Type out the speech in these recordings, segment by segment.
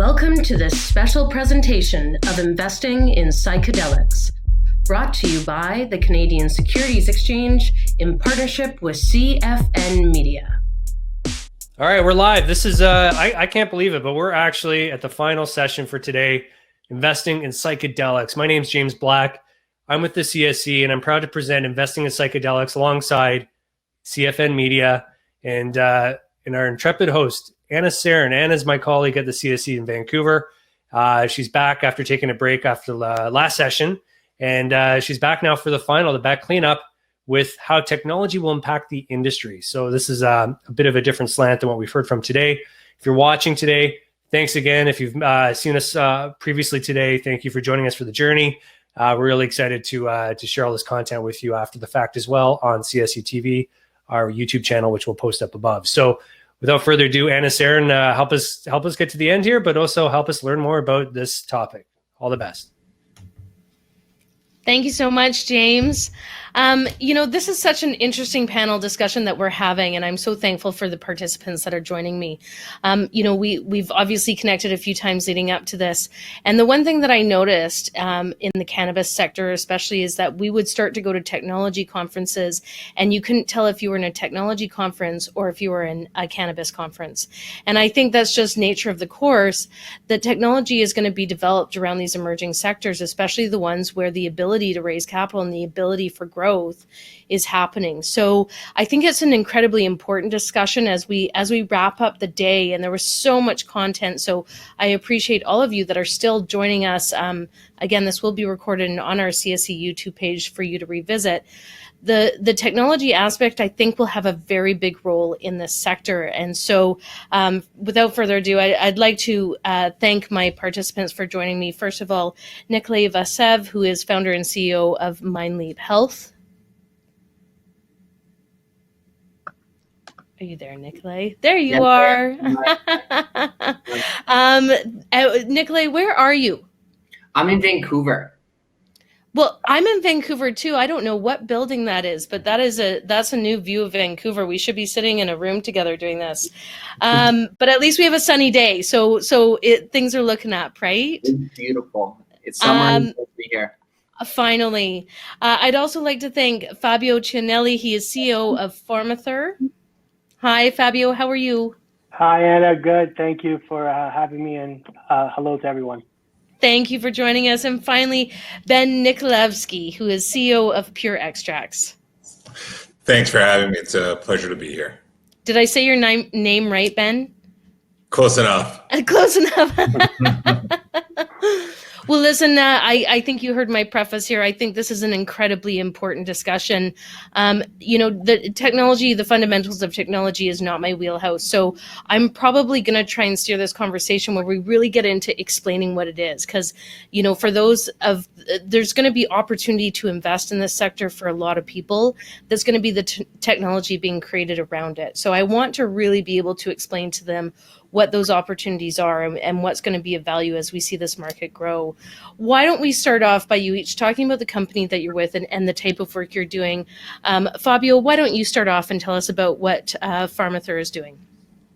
Welcome to this special presentation of Investing in Psychedelics, brought to you by the Canadian Securities Exchange in partnership with CFN Media. All right, we're live. This is, I can't believe it, but we're actually at the final session for today, Investing in Psychedelics. My name's James Black. I'm with the CSE, and I'm proud to present Investing in Psychedelics alongside CFN Media and our intrepid host, Anna Sarin. Anna's my colleague at the CSE in Vancouver. She's back after taking a break after the last session, and she's back now for the final, the back cleanup, with how technology will impact the industry. So this is a bit of a different slant than what we've heard from today. If you're watching today, thanks again. If you've seen us previously today, thank you for joining us for the journey. We're really excited to share all this content with you after the fact as well on CSE TV, our YouTube channel, which we'll post up above. So without further ado, Anna Sarin, help us get to the end here, but also help us learn more about this topic. All the best. Thank you so much, James. This is such an interesting panel discussion that we're having, and I'm so thankful for the participants that are joining me. We've obviously connected a few times leading up to this, and the one thing that I noticed in the cannabis sector especially is that we would start to go to technology conferences, and you couldn't tell if you were in a technology conference or if you were in a cannabis conference. And I think that's just nature of the course, that technology is going to be developed around these emerging sectors, especially the ones where the ability to raise capital and the ability for growth is happening. So I think it's an incredibly important discussion as we wrap up the day, and there was so much content. So I appreciate all of you that are still joining us. Again, this will be recorded and on our CSE YouTube page for you to revisit. The technology aspect, I think, will have a very big role in this sector. And so without further ado, I'd like to thank my participants for joining me. First of all, Nikolai Vassev, who is founder and CEO of Mindleap Health. Are you there, Nikolai? There you are. Nikolai, where are you? I'm in Vancouver. Well, I'm in Vancouver too. I don't know what building that is, but that's a new view of Vancouver. We should be sitting in a room together doing this. But at least we have a sunny day, so things are looking up, right? It's beautiful. It's summer here. Finally. I'd also like to thank Fabio Chianelli. He is CEO of PharmaTher. Hi, Fabio. How are you? Hi, Anna. Good. Thank you for having me, and hello to everyone. Thank you for joining us. And finally, Ben Nikolaevsky, who is CEO of Pure Extracts. Thanks for having me. It's a pleasure to be here. Did I say your name right, Ben? Close enough. Close enough. Well, listen, I think you heard my preface here. I think this is an incredibly important discussion. The technology, the fundamentals of technology is not my wheelhouse. So I'm probably going to try and steer this conversation where we really get into explaining what it is. Because, for there's going to be opportunity to invest in this sector for a lot of people. There's going to be the technology being created around it. So I want to really be able to explain to them what those opportunities are and what's going to be of value as we see this market grow. Why don't we start off by you each talking about the company that you're with and the type of work you're doing. Fabio, why don't you start off and tell us about what PharmaTher is doing?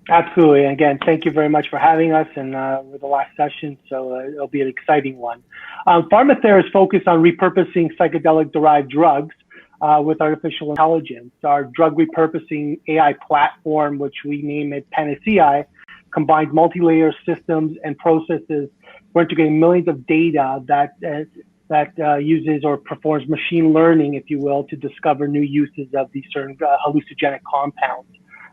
Absolutely. Again, thank you very much for having us, and we're the last session, so it'll be an exciting one. PharmaTher is focused on repurposing psychedelic-derived drugs with artificial intelligence. Our drug repurposing AI platform, which we name it Panacea, combines multi-layer systems and processes. We're integrating millions of data that uses or performs machine learning, if you will, to discover new uses of these certain hallucinogenic compounds.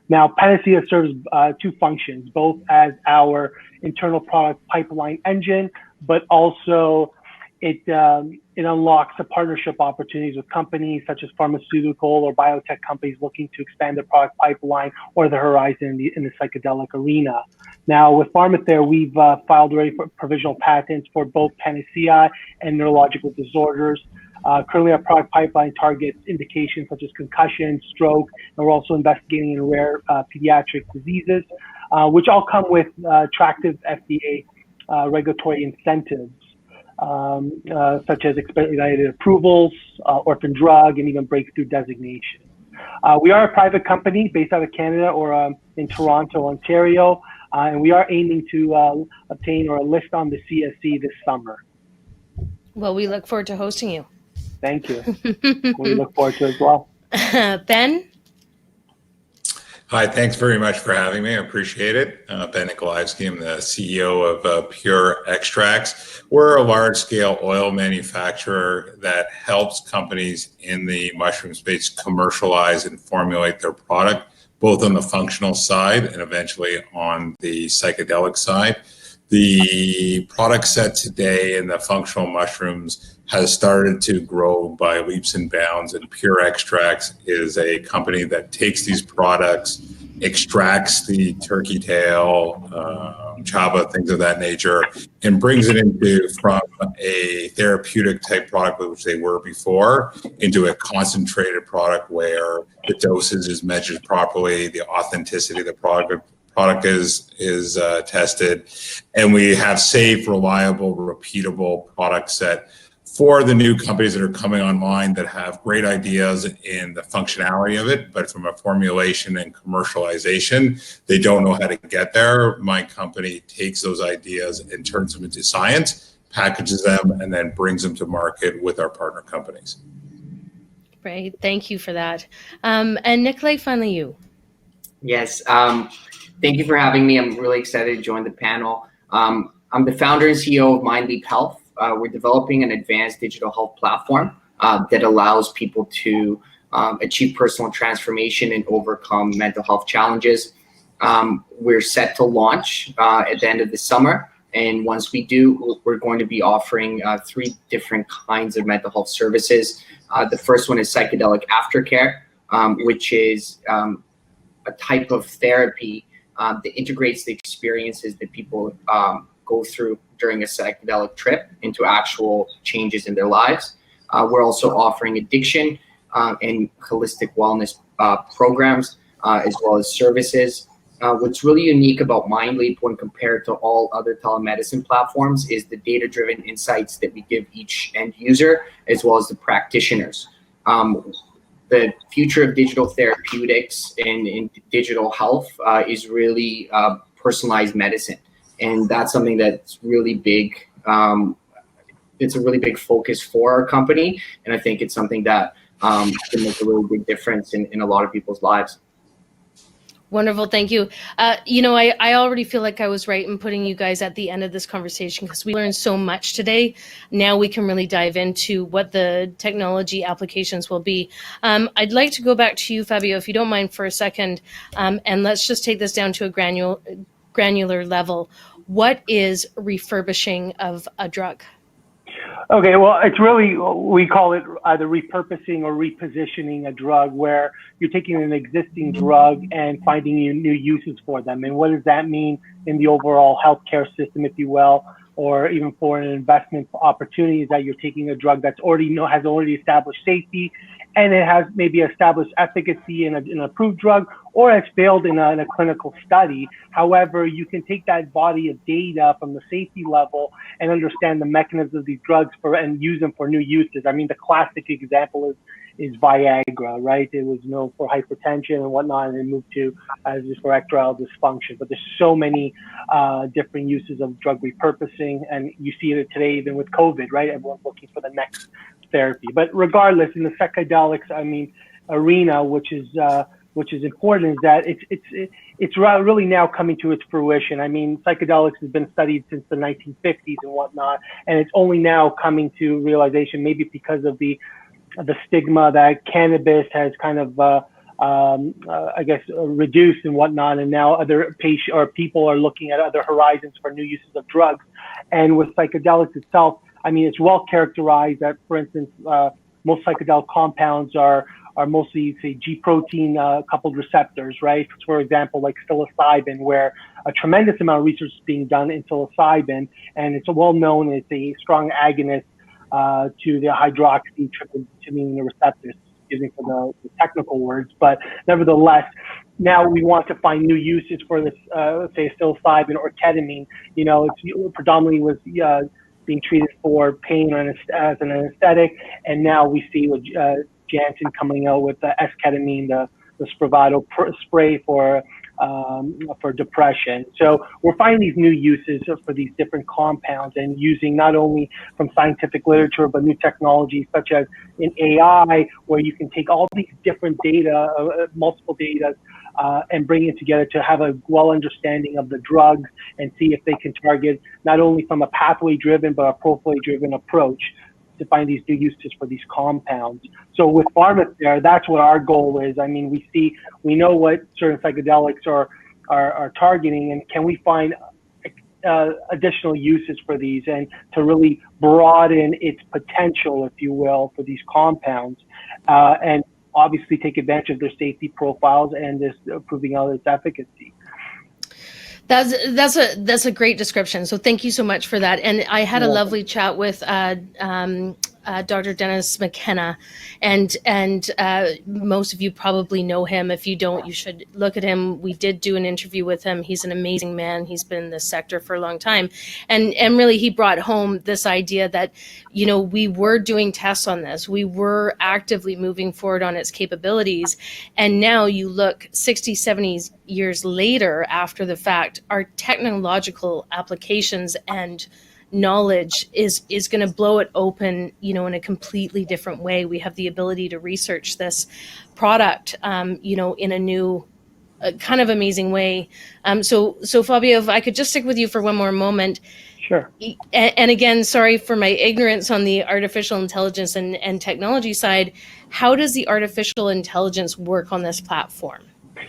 Now, Panacea serves two functions, both as our internal product pipeline engine, but also it unlocks the partnership opportunities with companies such as pharmaceutical or biotech companies looking to expand their product pipeline or the horizon in the psychedelic arena. Now, with PharmaTher, we've filed already for provisional patents for both Panacea and neurological disorders. Currently, our product pipeline targets indications such as concussion, stroke, and we're also investigating in rare pediatric diseases, which all come with attractive FDA regulatory incentives. Such as expedited approvals, orphan drug, and even breakthrough designation. We are a private company based out of Canada or in Toronto, Ontario. and we are aiming to obtain or list on the CSE this summer. Well, we look forward to hosting you. Thank you. We look forward to it as well. Ben? Hi, thanks very much for having me. I appreciate it. Ben Nikolaevsky, I'm the CEO of Pure Extracts. We're a large-scale oil manufacturer that helps companies in the mushroom space commercialize and formulate their product, both on the functional side and eventually on the psychedelic side. The product set today in the functional mushrooms has started to grow by leaps and bounds, and Pure Extracts is a company that takes these products, extracts the turkey tail, chaba, things of that nature, and brings it into from a therapeutic type product, which they were before, into a concentrated product where the dosage is measured properly, the authenticity of the product is tested, and we have safe, reliable, repeatable product set for the new companies that are coming online that have great ideas in the functionality of it, but from a formulation and commercialization, they don't know how to get there. My company takes those ideas and turns them into science, packages them, and then brings them to market with our partner companies. Right. Thank you for that. And Nikolai, finally you. Yes. Thank you for having me. I'm really excited to join the panel. I'm the founder and CEO of Mindleap Health. We're developing an advanced digital health platform that allows people to achieve personal transformation and overcome mental health challenges. We're set to launch at the end of the summer. And once we do, we're going to be offering 3 different kinds of mental health services. The first one is psychedelic aftercare, which is a type of therapy that integrates the experiences that people go through during a psychedelic trip into actual changes in their lives. We're also offering addiction and holistic wellness programs, as well as services. What's really unique about Mindleap when compared to all other telemedicine platforms is the data-driven insights that we give each end user, as well as the practitioners. The future of digital therapeutics and in digital health is really personalized medicine. And that's something that's really big. It's a really big focus for our company. And I think it's something that can make a really big difference in a lot of people's lives. Wonderful. Thank you. I already feel like I was right in putting you guys at the end of this conversation because we learned so much today. Now we can really dive into what the technology applications will be. I'd like to go back to you, Fabio, if you don't mind for a second, and let's just take this down to a granular level. What is refurbishing of a drug? Okay, well, it's really, we call it either repurposing or repositioning a drug, where you're taking an existing drug and finding new uses for them. And what does that mean in the overall healthcare system, if you will, or even for an investment opportunity, is that you're taking a drug that's has already established safety, and it has maybe established efficacy in an approved drug, or has failed in a clinical study. However, you can take that body of data from the safety level and understand the mechanisms of these drugs and use them for new uses. I mean, the classic example is Viagra, right? It was known for hypertension and whatnot, and it moved to just for erectile dysfunction. But there's so many different uses of drug repurposing, and you see it today even with COVID, right? Everyone's looking for the next therapy. But regardless, in the psychedelics, arena, which is important, is that it's really now coming to its fruition. I mean, psychedelics has been studied since the 1950s and whatnot, and it's only now coming to realization, maybe because of the stigma that cannabis has kind of, reduced and whatnot, and now other people are looking at other horizons for new uses of drugs. And with psychedelics itself, it's well characterized that, for instance, most psychedelic compounds are mostly, say, G protein coupled receptors, right? For example, like psilocybin, where a tremendous amount of research is being done in psilocybin, and it's well known as a strong agonist to the hydroxytryptamine receptors, excuse me for the technical words, but nevertheless, now we want to find new uses for this, say, psilocybin or ketamine. It predominantly was being treated for pain as an anesthetic, and now we see with Janssen coming out with the S-ketamine, the Spravato spray for for depression. So we're finding these new uses for these different compounds, and using not only from scientific literature, but new technologies such as in AI, where you can take all these different data, multiple data, and bring it together to have a well understanding of the drugs and see if they can target not only from a pathway driven, but a profile driven approach to find these new uses for these compounds. So with PharmaTher, that's what our goal is. I mean, we know what certain psychedelics are targeting, and can we find additional uses for these, and to really broaden its potential, if you will, for these compounds, and obviously take advantage of their safety profiles and this proving out its efficacy. That's a great description. So thank you so much for that. And I had a lovely chat with Dr. Dennis McKenna, and most of you probably know him. If you don't, you should look at him. We did do an interview with him. He's an amazing man. He's been in this sector for a long time, and really he brought home this idea that, you know, we were doing tests on this. We were actively moving forward on its capabilities, and now you look 60, 70 years later after the fact, our technological applications and knowledge is going to blow it open, you know, in a completely different way. We have the ability to research this product, you know, in a new kind of amazing way. So Fabio, if I could just stick with you for one more moment. Sure. And again, sorry for my ignorance on the artificial intelligence and technology side. How does the artificial intelligence work on this platform?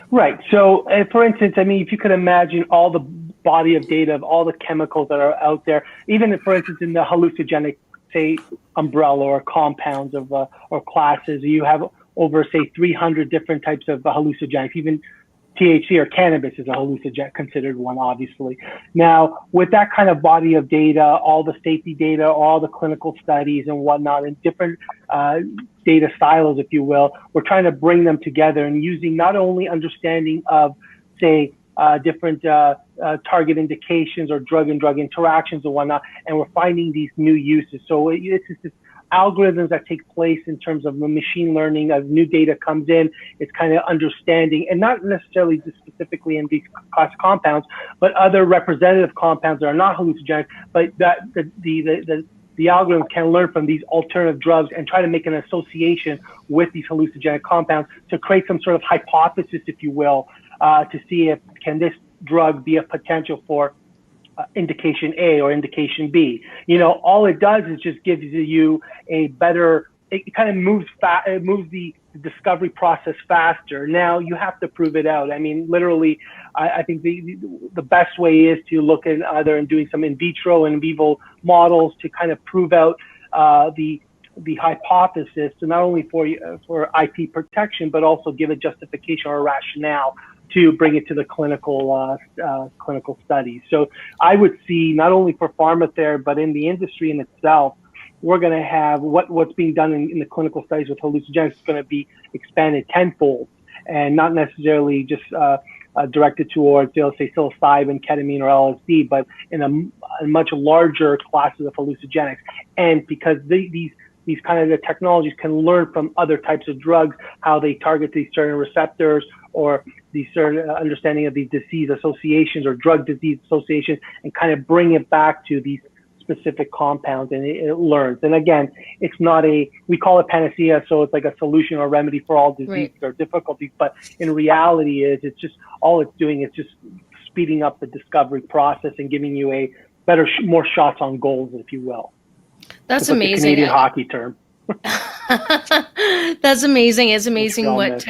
Right. So, for instance, I mean, if you could imagine all the body of data of all the chemicals that are out there, even if, for instance, in the hallucinogenic, say, umbrella or compounds of or classes, you have over, say, 300 different types of hallucinogenics. Even THC or cannabis is a hallucinogen, considered one, obviously. Now, with that kind of body of data, all the safety data, all the clinical studies and whatnot, and different data silos, if you will, we're trying to bring them together and using not only understanding of, say, different target indications or drug and drug interactions and whatnot, and we're finding these new uses. So it's just algorithms that take place in terms of the machine learning. As new data comes in, it's kind of understanding, and not necessarily just specifically in these class compounds, but other representative compounds that are not hallucinogenic, but that the algorithm can learn from these alternative drugs and try to make an association with these hallucinogenic compounds to create some sort of hypothesis, if you will, to see if can this drug be a potential for indication A or indication B. You know, all it does is just gives you a better, it kind of moves the discovery process faster. Now you have to prove it out. I mean, literally, I think the best way is to look at either in doing some in vitro and in vivo models to kind of prove out the hypothesis, so not only for IP protection, but also give a justification or a rationale to bring it to the clinical studies. So I would see not only for PharmaTher, but in the industry in itself, we're going to have what's being done in the clinical studies with hallucinogens is going to be expanded tenfold, and not necessarily just directed towards, say, psilocybin, ketamine, or LSD, but in a much larger classes of hallucinogenics. And because these kind of the technologies can learn from other types of drugs, how they target these certain receptors or these certain understanding of these disease associations or drug disease associations, and kind of bring it back to these specific compounds, and it learns. And again, it's not we call it panacea, so it's like a solution or remedy for all diseases or difficulties, but in reality it's just, all it's doing is just speeding up the discovery process and giving you a better, more shots on goals, if you will. That's amazing. Canadian hockey term. That's amazing. It's amazing what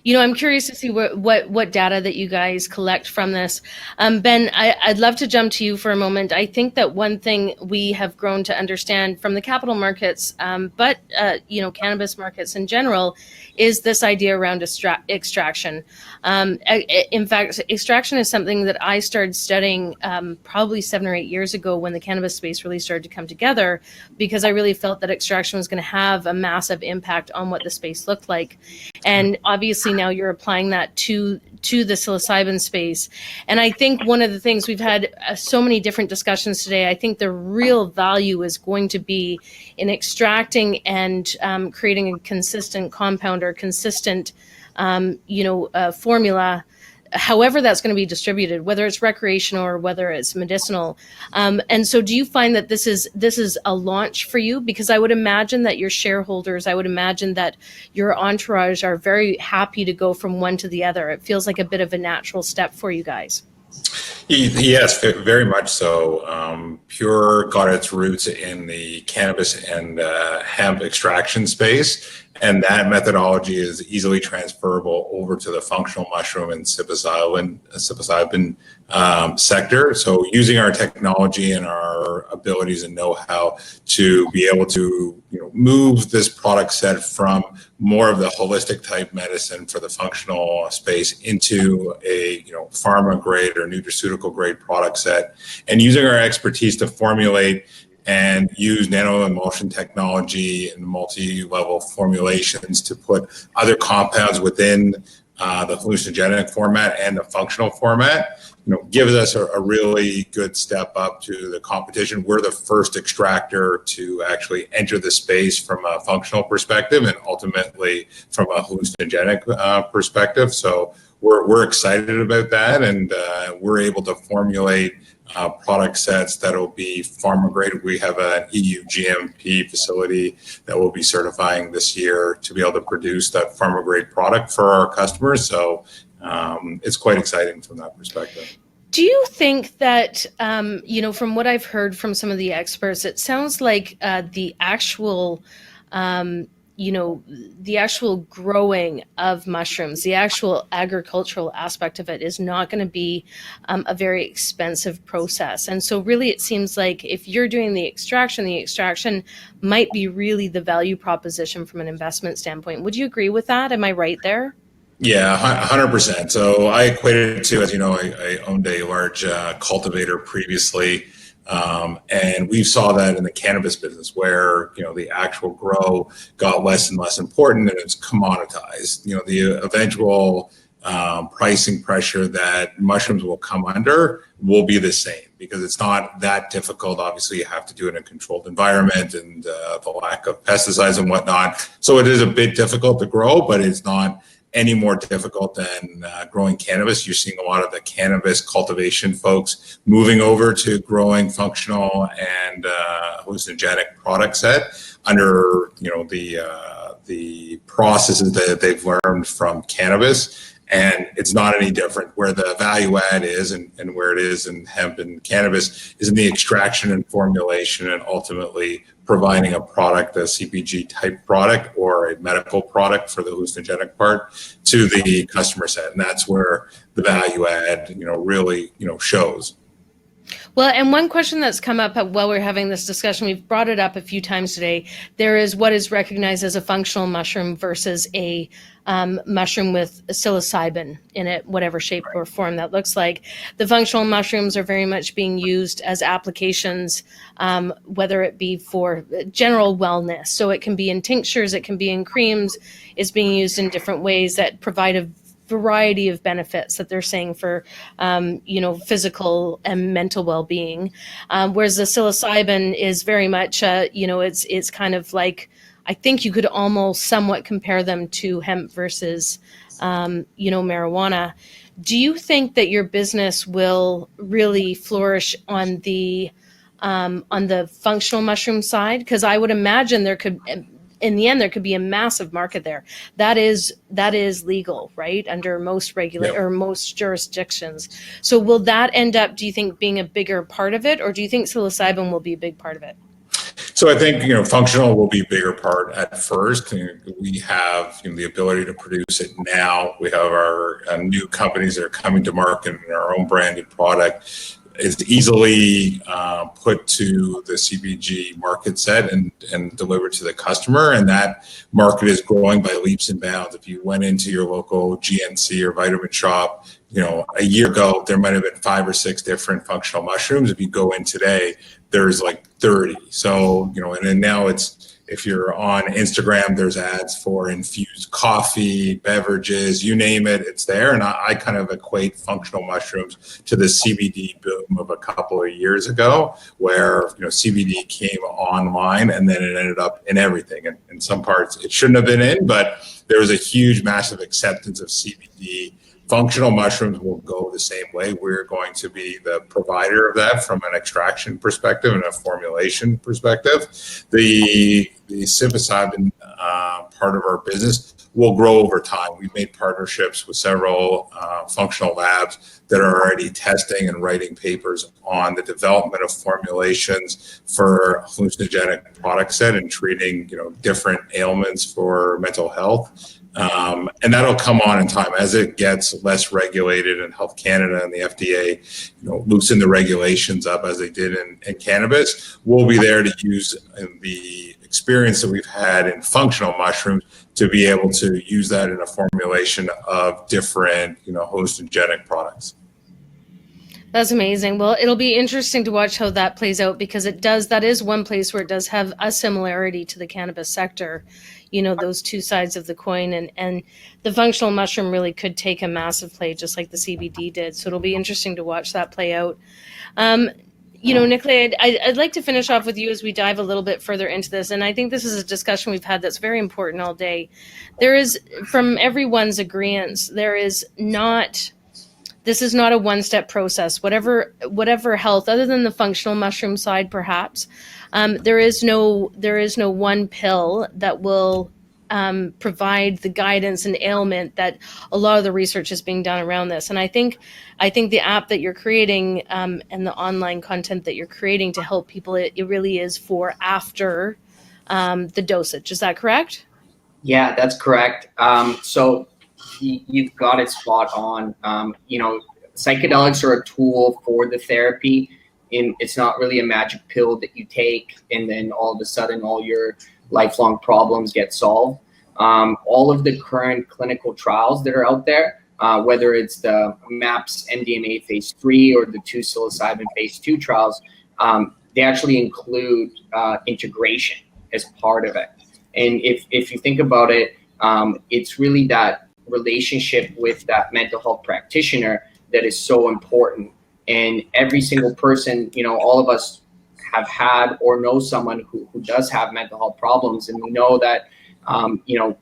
I'm curious to see what data that you guys collect from this. Ben, I'd love to jump to you for a moment. I think that one thing we have grown to understand from the capital markets, but cannabis markets in general, is this idea around extraction. In fact, extraction is something that I started studying probably 7 or 8 years ago when the cannabis space really started to come together, because I really felt that extraction was going to have a massive impact on what the space looked like. And obviously now you're applying that to the psilocybin space. And I think one of the things, we've had so many different discussions today, I think the real value is going to be in extracting and creating a consistent compound or consistent formula however that's going to be distributed, whether it's recreational or whether it's medicinal. And so do you find that this is a launch for you? Because I would imagine that your shareholders, I would imagine that your entourage are very happy to go from one to the other. It feels like a bit of a natural step for you guys. Yes, very much so. Pure got its roots in the cannabis and hemp extraction space, and that methodology is easily transferable over to the functional mushroom and psilocybin sector. So using our technology and our abilities and know-how to be able to move this product set from more of the holistic type medicine for the functional space into a pharma grade or nutraceutical grade product set, and using our expertise to formulate and use nano-emulsion technology and multi-level formulations to put other compounds within the hallucinogenic format and the functional format, gives us a really good step up to the competition. We're the first extractor to actually enter the space from a functional perspective and ultimately from a hallucinogenic perspective. So we're excited about that, and we're able to formulate product sets that will be pharma grade. We have an EU GMP facility that will be certifying this year to be able to produce that pharma grade product for our customers. So it's quite exciting from that perspective. Do you think that, from what I've heard from some of the experts, it sounds like the actual growing of mushrooms, the actual agricultural aspect of it is not going to be a very expensive process. And so really it seems like if you're doing the extraction might be really the value proposition from an investment standpoint. Would you agree with that? Am I right there? Yeah, 100%. So I equated it to, as you know, I owned a large cultivator previously. And we saw that in the cannabis business where, the actual grow got less and less important and it's commoditized. The eventual pricing pressure that mushrooms will come under will be the same because it's not that difficult. Obviously, you have to do it in a controlled environment and the lack of pesticides and whatnot. So it is a bit difficult to grow, but it's not any more difficult than growing cannabis. You're seeing a lot of the cannabis cultivation folks moving over to growing functional and hallucinogenic product set under the processes that they've learned from cannabis. And it's not any different. Where the value add is and where it is in hemp and cannabis is in the extraction and formulation and ultimately providing a product, a CPG type product or a medical product for the hallucinogenic part to the customer set. And that's where the value add, really, shows. Well, and one question that's come up while we're having this discussion, we've brought it up a few times today. There is what is recognized as a functional mushroom versus a mushroom with psilocybin in it, whatever shape or form that looks like. The functional mushrooms are very much being used as applications, whether it be for general wellness. So it can be in tinctures, it can be in creams. It's being used in different ways that provide a variety of benefits that they're saying for, physical and mental well-being. Whereas the psilocybin is very much, it's kind of like, I think you could almost somewhat compare them to hemp versus, marijuana. Do you think that your business will really flourish on the functional mushroom side? Because I would imagine in the end, there could be a massive market there. That is legal, right? Under most or most jurisdictions. So will that end up, do you think, being a bigger part of it? Or do you think psilocybin will be a big part of it? So I think, functional will be a bigger part at first. We have the ability to produce it now. We have our new companies that are coming to market in our own branded product. It's easily put to the CPG market set and delivered to the customer. And that market is growing by leaps and bounds. If you went into your local GNC or vitamin shop, a year ago, there might have been 5 or 6 different functional mushrooms. If you go in today, there's like 30. So, and then now if you're on Instagram, there's ads for infused coffee, beverages, you name it, it's there. And I kind of equate functional mushrooms to the CBD boom of a couple of years ago, where CBD came online and then it ended up in everything. And in some parts, it shouldn't have been in, but there was a huge, massive acceptance of CBD Functional mushrooms will go the same way. We're going to be the provider of that from an extraction perspective and a formulation perspective. The psilocybin part of our business will grow over time. We've made partnerships with several functional labs that are already testing and writing papers on the development of formulations for hallucinogenic product set and treating, different ailments for mental health. And that'll come on in time as it gets less regulated, and Health Canada and the FDA, loosen the regulations up as they did in cannabis. We'll be there to use the experience that we've had in functional mushrooms to be able to use that in a formulation of different, hallucinogenic products. That's amazing. Well, it'll be interesting to watch how that plays out, because that is one place where it does have a similarity to the cannabis sector, those two sides of the coin, and the functional mushroom really could take a massive play just like the CBD did. So it'll be interesting to watch that play out. Nikolai, I'd like to finish off with you as we dive a little bit further into this. And I think this is a discussion we've had that's very important all day. There is, from everyone's agreement, this is not a one-step process. Whatever health, other than the functional mushroom side, perhaps, there is no one pill that will provide the guidance and ailment that a lot of the research is being done around this. And I think the app that you're creating and the online content that you're creating to help people, it really is for after the dosage. Is that correct? Yeah, that's correct. So you've got it spot on. Psychedelics are a tool for the therapy. It's not really a magic pill that you take and then all of a sudden all your lifelong problems get solved. All of the current clinical trials that are out there, whether it's the MAPS MDMA phase 3 or the 2 psilocybin phase 2 trials, they actually include integration as part of it. And if you think about it, it's really that relationship with that mental health practitioner that is so important. And every single person, all of us have had or know someone who does have mental health problems. And we know that,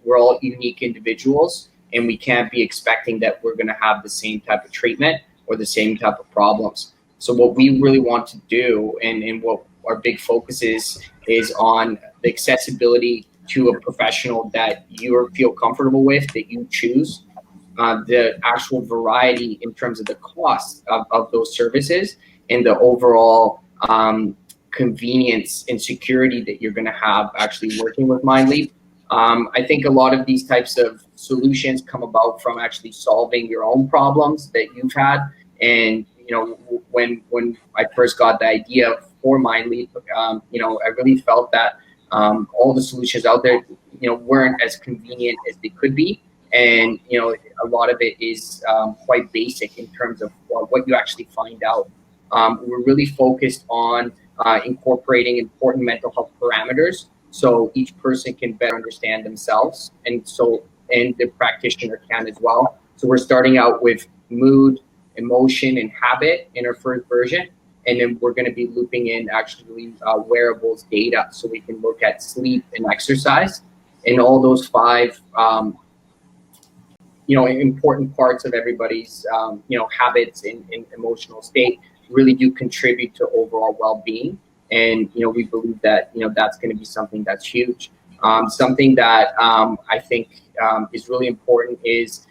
we're all unique individuals, and we can't be expecting that we're going to have the same type of treatment or the same type of problems. So what we really want to do, and what our big focus is on the accessibility to a professional that you feel comfortable with, that you choose, the actual variety in terms of the cost of those services, and the overall convenience and security that you're going to have actually working with Mindleap. I think a lot of these types of solutions come about from actually solving your own problems that you've had. And, when I first got the idea for Mindleap, I really felt that all the solutions out there, weren't as convenient as they could be. And, a lot of it is quite basic in terms of what you actually find out. We're really focused on incorporating important mental health parameters so each person can better understand themselves, and the practitioner can as well. So we're starting out with mood, emotion, and habit in our first version. And then we're going to be looping in actually wearables data, so we can look at sleep and exercise, and all those 5 important parts of everybody's habits and emotional state really do contribute to overall well-being. And we believe that that's going to be something that's huge. Something that I think is really important is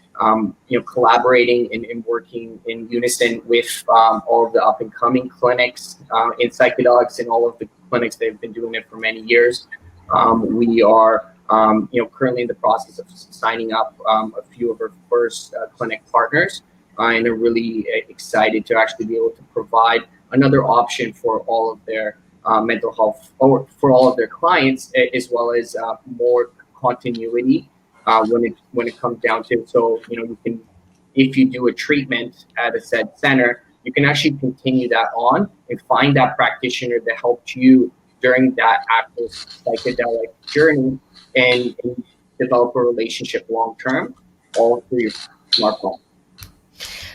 collaborating and working in unison with all of the up and coming clinics in psychedelics, and all of the clinics that have been doing it for many years. We are currently in the process of signing up a few of our first clinic partners, and are really excited to actually be able to provide another option for all of their mental health, or for all of their clients, as well as more continuity when it comes down to it. So you can, if you do a treatment at a said center, you can actually continue that on and find that practitioner that helped you during that active psychedelic journey, and develop a relationship long term, all through your smartphone.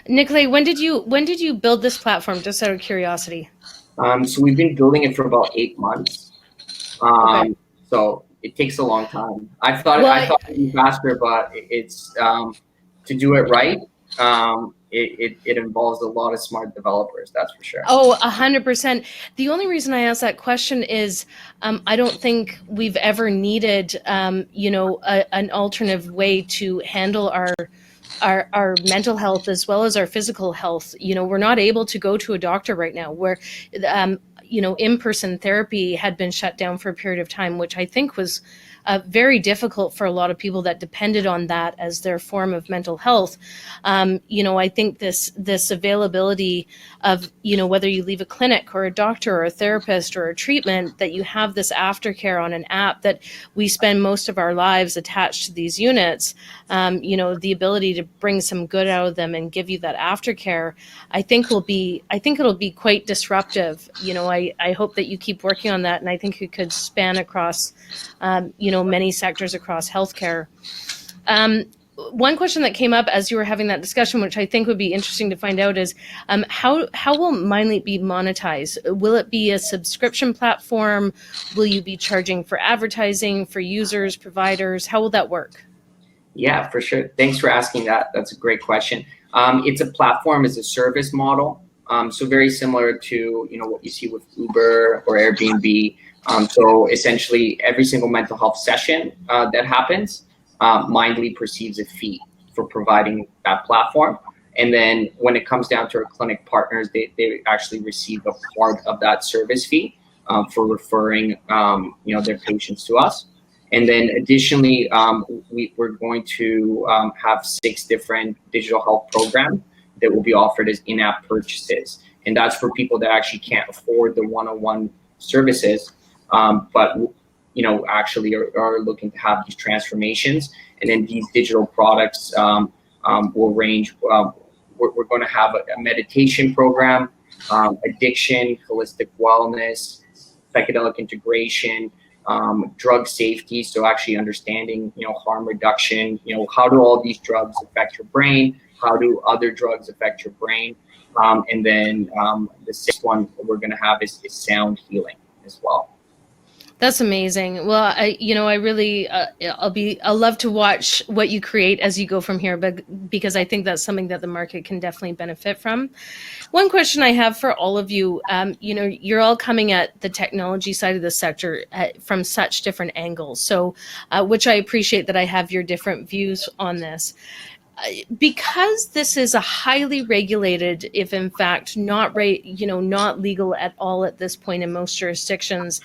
Nikolai, when did you build this platform, just out of curiosity? So we've been building it for about 8 months. Okay. So it takes a long time. I thought it'd be faster, but it's to do it right. it involves a lot of smart developers, that's for sure. Oh, 100%. The only reason I asked that question is I don't think we've ever needed, an alternative way to handle our mental health as well as our physical health. We're not able to go to a doctor right now where, in-person therapy had been shut down for a period of time, which I think was very difficult for a lot of people that depended on that as their form of mental health. I think this availability of, whether you leave a clinic or a doctor or a therapist or a treatment, that you have this aftercare on an app that we spend most of our lives attached to these units, the ability to bring some good out of them and give you that aftercare, I think it'll be quite disruptive. I hope that you keep working on that, and I think it could span across, many sectors across healthcare. One question that came up as you were having that discussion, which I think would be interesting to find out, is how will Mindleap be monetized? Will it be a subscription platform? Will you be charging for advertising, for users, providers? How will that work? Yeah, for sure. Thanks for asking that. That's a great question. It's a platform as a service model. So very similar to what you see with Uber or Airbnb. So essentially, every single mental health session that happens, Mindleap receives a fee for providing that platform. And then when it comes down to our clinic partners, they actually receive a part of that service fee for referring their patients to us. And then additionally, we're going to have 6 different digital health programs that will be offered as in-app purchases. And that's for people that actually can't afford the one-on-one services, but actually are looking to have these transformations. And then these digital products will range. We're going to have a meditation program, addiction, holistic wellness, psychedelic integration, drug safety. So actually understanding, harm reduction. How do all these drugs affect your brain? How do other drugs affect your brain? And then the 6th one we're going to have is sound healing as well. That's amazing. Well, I really, I'll love to watch what you create as you go from here, but because I think that's something that the market can definitely benefit from. One question I have for all of you, you're all coming at the technology side of the sector from such different angles. So, which I appreciate that I have your different views on this. Because this is a highly regulated, if in fact not legal at all at this point in most jurisdictions,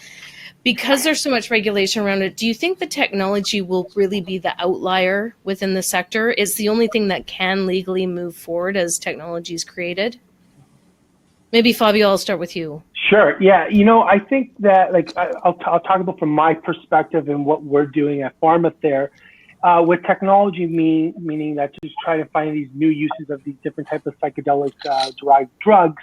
because there's so much regulation around it, do you think the technology will really be the outlier within the sector? Is the only thing that can legally move forward as technology is created? Maybe Fabio, I'll start with you. Sure. Yeah. I think that I'll talk about from my perspective and what we're doing at PharmaTher. With technology meaning that just try to find these new uses of these different types of psychedelic derived drugs,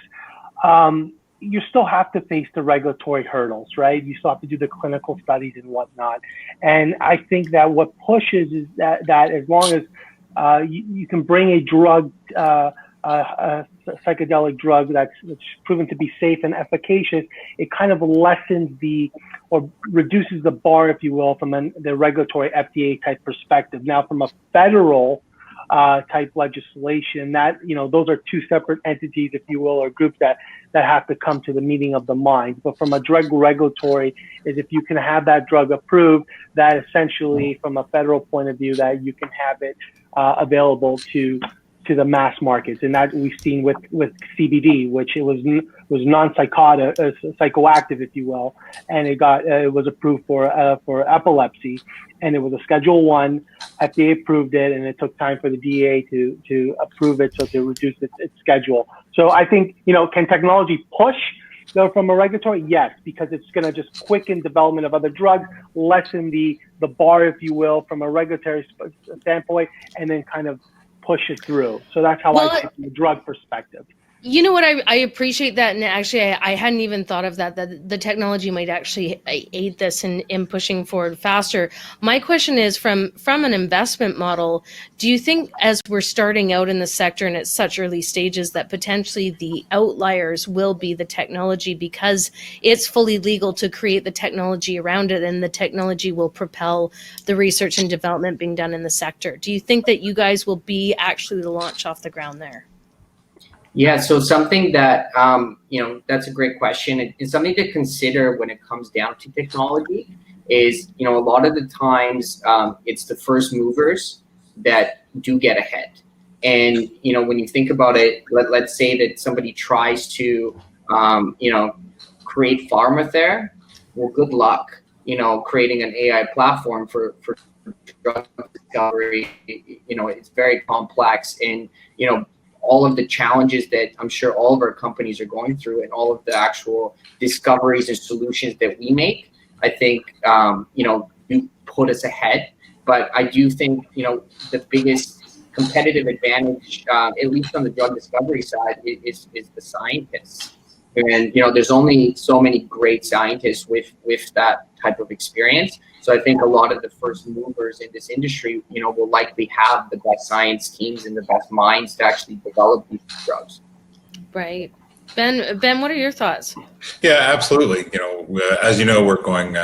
you still have to face the regulatory hurdles, right? You still have to do the clinical studies and whatnot. And I think that what pushes is that as long as you can bring a drug, a psychedelic drug that's proven to be safe and efficacious, it kind of lessens or reduces the bar, if you will, from the regulatory FDA type perspective. Now, from a federal type legislation, that those are 2 separate entities, if you will, or groups that have to come to the meeting of the minds. But from a drug regulatory, is if you can have that drug approved, that essentially, from a federal point of view, that you can have it available to the mass markets. And that we've seen with CBD, which it was non-psychotic, psychoactive, if you will, and it was approved for epilepsy, and it was a Schedule 1. FDA approved it, and it took time for the DEA to approve it, so to reduce its schedule. So I think, can technology push from a regulatory? Yes, because it's going to just quicken development of other drugs, lessen the bar, if you will, from a regulatory standpoint, and then kind of push it through. So that's how I see it from a drug perspective. You know what? I appreciate that, and actually, I hadn't even thought of that. That the technology might actually aid this in pushing forward faster. My question is, from an investment model, do you think, as we're starting out in the sector and at such early stages, that potentially the outliers will be the technology because it's fully legal to create the technology around it, and the technology will propel the research and development being done in the sector? Do you think that you guys will be actually the launch off the ground there? Yeah, so something that, that's a great question. It's something to consider when it comes down to technology is, a lot of the times it's the first movers that do get ahead. And, when you think about it, let's say that somebody tries to, create PharmaTher. Well, good luck, creating an AI platform for drug discovery. It's very complex, and, all of the challenges that I'm sure all of our companies are going through, and all of the actual discoveries and solutions that we make, I think, do put us ahead. But I do think, the biggest competitive advantage, at least on the drug discovery side, is the scientists. And, there's only so many great scientists with that type of experience. So I think a lot of the first movers in this industry, will likely have the best science teams and the best minds to actually develop these drugs. Right. Ben, what are your thoughts? Yeah, absolutely. As you know, we're going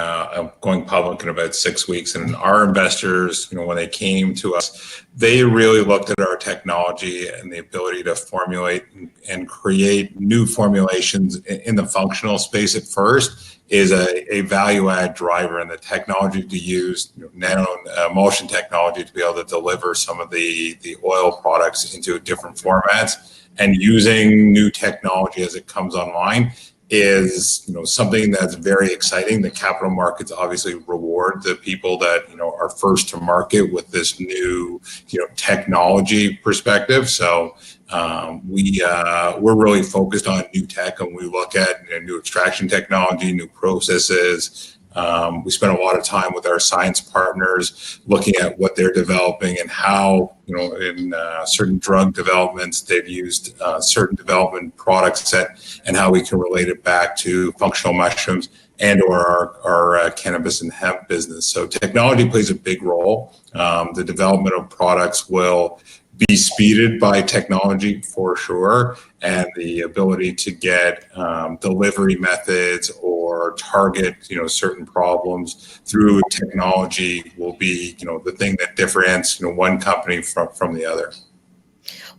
public in about 6 weeks, and our investors, when they came to us, they really looked at our technology and the ability to formulate and create new formulations in the functional space at first is a value add driver, and the technology to use nano emulsion technology to be able to deliver some of the oil products into different formats. And using new technology as it comes online is, something that's very exciting. The capital markets obviously reward the people that, are first to market with this new, technology perspective. So we're really focused on new tech, and we look at new extraction technology, new processes. We spend a lot of time with our science partners looking at what they're developing and how, in certain drug developments, they've used certain development product set and how we can relate it back to functional mushrooms and or our cannabis and hemp business. So technology plays a big role. The development of products will be speeded by technology for sure, and the ability to get delivery methods or target certain problems through technology will be the thing that differentiates one company from the other.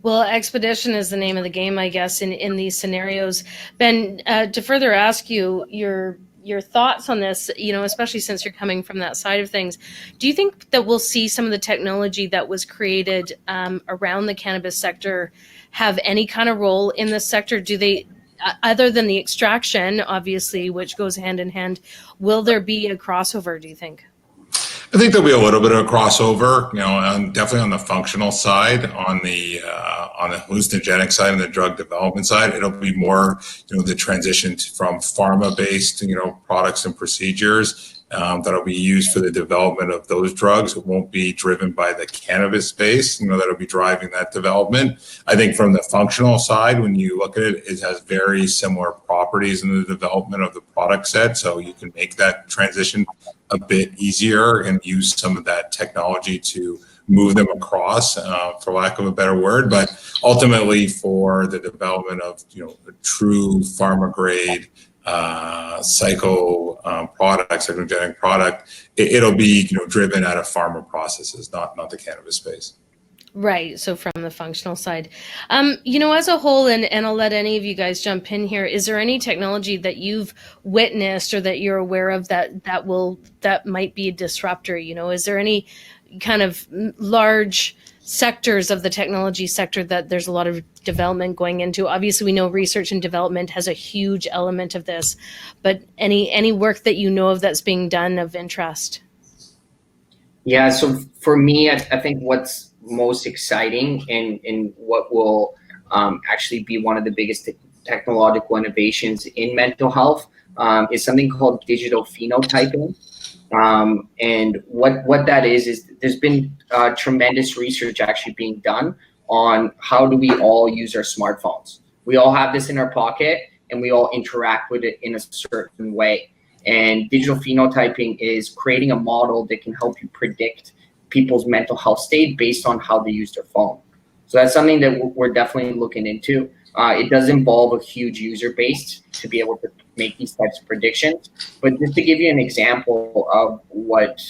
Well, expedition is the name of the game, I guess, in these scenarios. Ben, to further ask you your thoughts on this, especially since you're coming from that side of things, do you think that we'll see some of the technology that was created around the cannabis sector have any kind of role in this sector? Do they, other than the extraction, obviously, which goes hand in hand, will there be a crossover, do you think? I think there'll be a little bit of a crossover, definitely on the functional side, on the hallucinogenic side and the drug development side. It'll be more, the transition from pharma-based, products and procedures that'll be used for the development of those drugs. It won't be driven by the cannabis space, that'll be driving that development. I think from the functional side, when you look at it, it has very similar properties in the development of the product set. So you can make that transition a bit easier and use some of that technology to move them across, for lack of a better word. But ultimately, for the development of a true pharma grade psychogenic product, it'll be driven out of pharma processes, not the cannabis space. Right. So from the functional side, as a whole, and I'll let any of you guys jump in here, is there any technology that you've witnessed or that you're aware of that might be a disruptor? Is there any kind of large sectors of the technology sector that there's a lot of development going into? Obviously, we know research and development has a huge element of this, but any work that you know of that's being done of interest? Yeah. So for me, I think what's most exciting and what will actually be one of the biggest technological innovations in mental health is something called digital phenotyping. And what that is there's been tremendous research actually being done on how do we all use our smartphones. We all have this in our pocket, and we all interact with it in a certain way. And digital phenotyping is creating a model that can help you predict people's mental health state based on how they use their phone. So that's something that we're definitely looking into. It does involve a huge user base to be able to make these types of predictions. But just to give you an example of what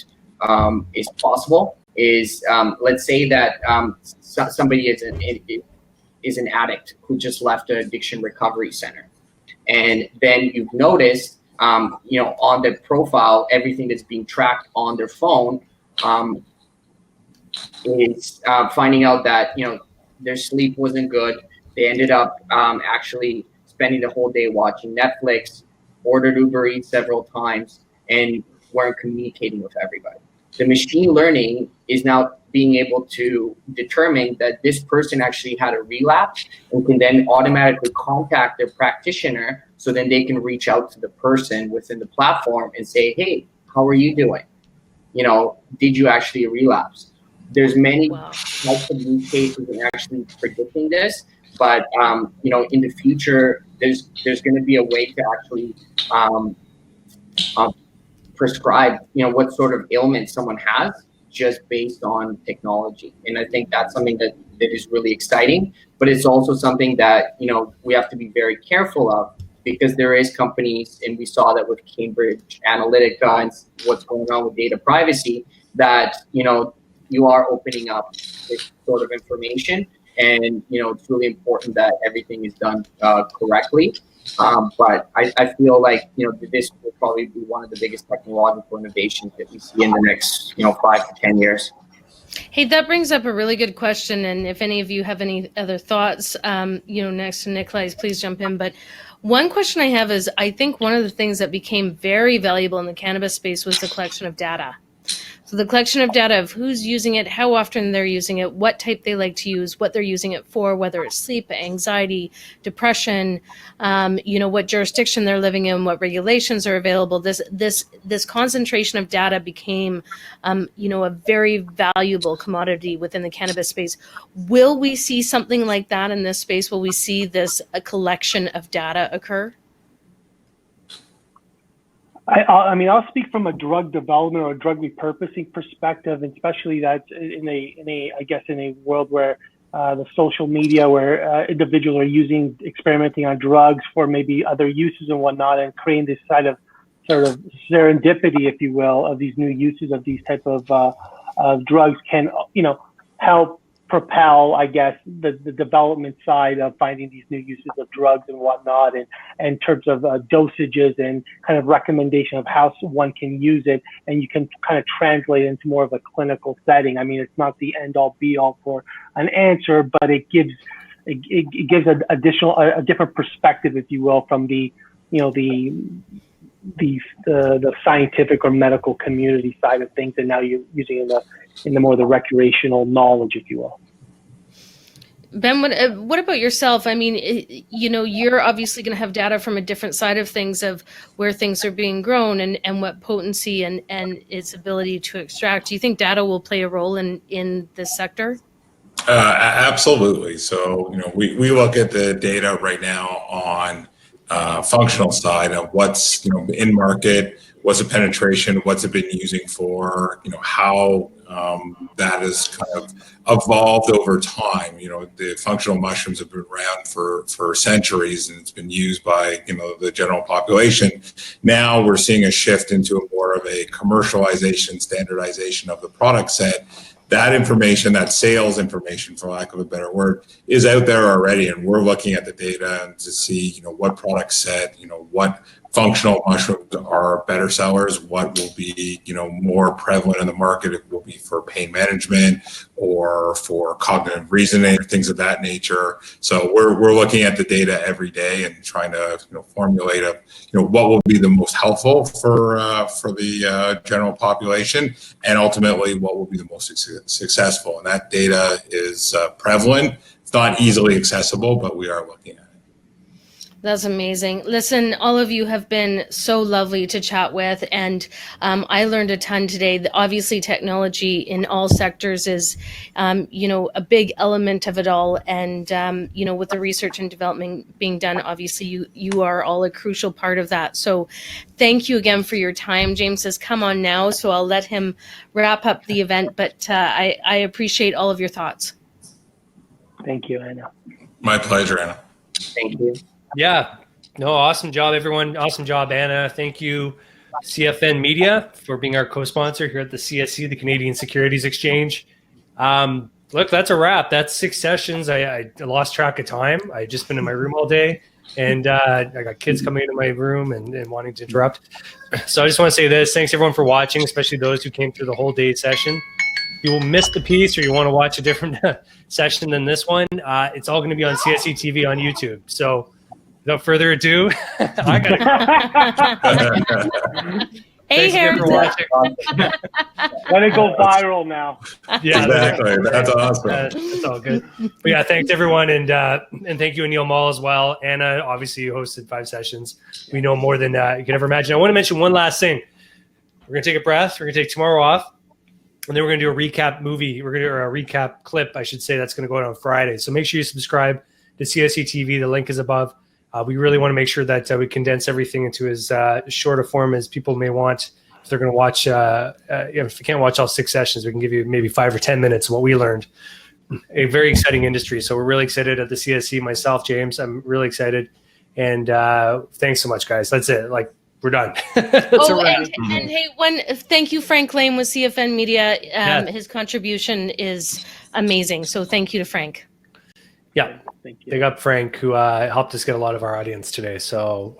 is possible is, let's say that somebody is an addict who just left an addiction recovery center. And then you've noticed, on the profile, everything that's being tracked on their phone is finding out that, their sleep wasn't good. They ended up actually spending the whole day watching Netflix, ordered Uber Eats several times, and weren't communicating with everybody. The machine learning is now being able to determine that this person actually had a relapse and can then automatically contact their practitioner, so then they can reach out to the person within the platform and say, hey, how are you doing? Did you actually relapse? There's many types of use cases in actually predicting this, but in the future, there's going to be a way to actually prescribe, what sort of ailment someone has just based on technology. And I think that's something that is really exciting, but it's also something that, we have to be very careful of, because there is companies, and we saw that with Cambridge Analytica and what's going on with data privacy, that, you are opening up this sort of information. And, it's really important that everything is done correctly. But I feel like, this will probably be one of the biggest technological innovations that we see in the next, 5 to 10 years. Hey, that brings up a really good question. And if any of you have any other thoughts, next to Nikolai, please jump in. But one question I have is, I think one of the things that became very valuable in the cannabis space was the collection of data. So the collection of data of who's using it, how often they're using it, what type they like to use, what they're using it for, whether it's sleep, anxiety, depression, what jurisdiction they're living in, what regulations are available. This concentration of data became, a very valuable commodity within the cannabis space. Will we see something like that in this space? Will we see a collection of data occur? I'll speak from a drug development or a drug repurposing perspective, and especially that in a world where the social media, where individuals are experimenting on drugs for maybe other uses and whatnot, and creating this sort of serendipity, if you will, of these new uses of these type of drugs can, help propel, I guess, the development side of finding these new uses of drugs and whatnot, and in terms of dosages and kind of recommendation of how one can use it, and you can kind of translate it into more of a clinical setting. It's not the end all be all for an answer, but it gives a different perspective, if you will, from the scientific or medical community side of things, and now you're using it in the more the recreational knowledge, if you will. Ben, what about yourself? You're obviously going to have data from a different side of things, of where things are being grown and what potency and its ability to extract. Do you think data will play a role in this sector? Absolutely. So, we look at the data right now on functional side of what's, in market, what's the penetration, what's it been using for, how that has kind of evolved over time. The functional mushrooms have been around for centuries, and it's been used by, the general population. Now we're seeing a shift into more of a commercialization, standardization of the product set. That information, that sales information, for lack of a better word, is out there already, and we're looking at the data to see, what product set, what functional mushrooms are better sellers, what will be, more prevalent in the market. It will be for pain management or for cognitive reasoning, things of that nature. So we're looking at the data every day and trying to, formulate what will be the most helpful for the general population, and ultimately what will be the most successful. And that data is prevalent. It's not easily accessible, but we are looking at it. That's amazing. Listen, all of you have been so lovely to chat with, and I learned a ton today. Obviously, technology in all sectors is, a big element of it all. And, with the research and development being done, obviously you are all a crucial part of that. So thank you again for your time. James says, come on now. So I'll let him wrap up the event, but I appreciate all of your thoughts. Thank you, Anna. My pleasure, Anna. Thank you. Yeah. No, awesome job, everyone. Awesome job, Anna. Thank you, CFN Media, for being our co-sponsor here at the CSE, the Canadian Securities Exchange. Look, that's a wrap. That's 6 sessions. I lost track of time. I've just been in my room all day, and I got kids coming into my room and wanting to interrupt. So I just want to say this. Thanks, everyone, for watching, especially those who came through the whole day session. If you will miss the piece or you want to watch a different session than this one, it's all going to be on CSE TV on YouTube. So without further ado, I got to Hey, Thanks again for watching. Let it go viral now. Yeah, Exactly. That's awesome. It's all good. But yeah, thanks everyone, and thank you, Anil Mall, as well. Anna, obviously, you hosted 5 sessions. We know more than you can ever imagine. I want to mention one last thing. We're going to take a breath. We're going to take tomorrow off, and then we're going to do a recap movie. We're going to do a recap clip, I should say, that's going to go out on Friday. So make sure you subscribe to CSE TV. The link is above. We really want to make sure that we condense everything into as short a form as people may want. If they're going to watch, if you can't watch all 6 sessions, we can give you maybe 5 or 10 minutes of what we learned. A very exciting industry. So we're really excited at the CSE. Myself, James, I'm really excited. And thanks so much, guys. That's it. Like, we're done. And hey, thank you, Frank Lane with CFN Media. His contribution is amazing. So thank you to Frank. Yeah. Thank you. Big up Frank, who helped us get a lot of our audience today. So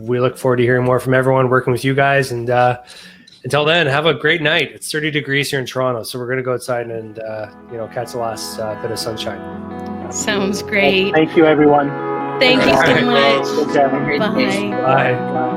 we look forward to hearing more from everyone, working with you guys. And until then, have a great night. It's 30 degrees here in Toronto, so we're going to go outside and catch the last bit of sunshine. Sounds great. Thank you, everyone. Thank you so All right. much. Take care. Bye. Bye. Bye.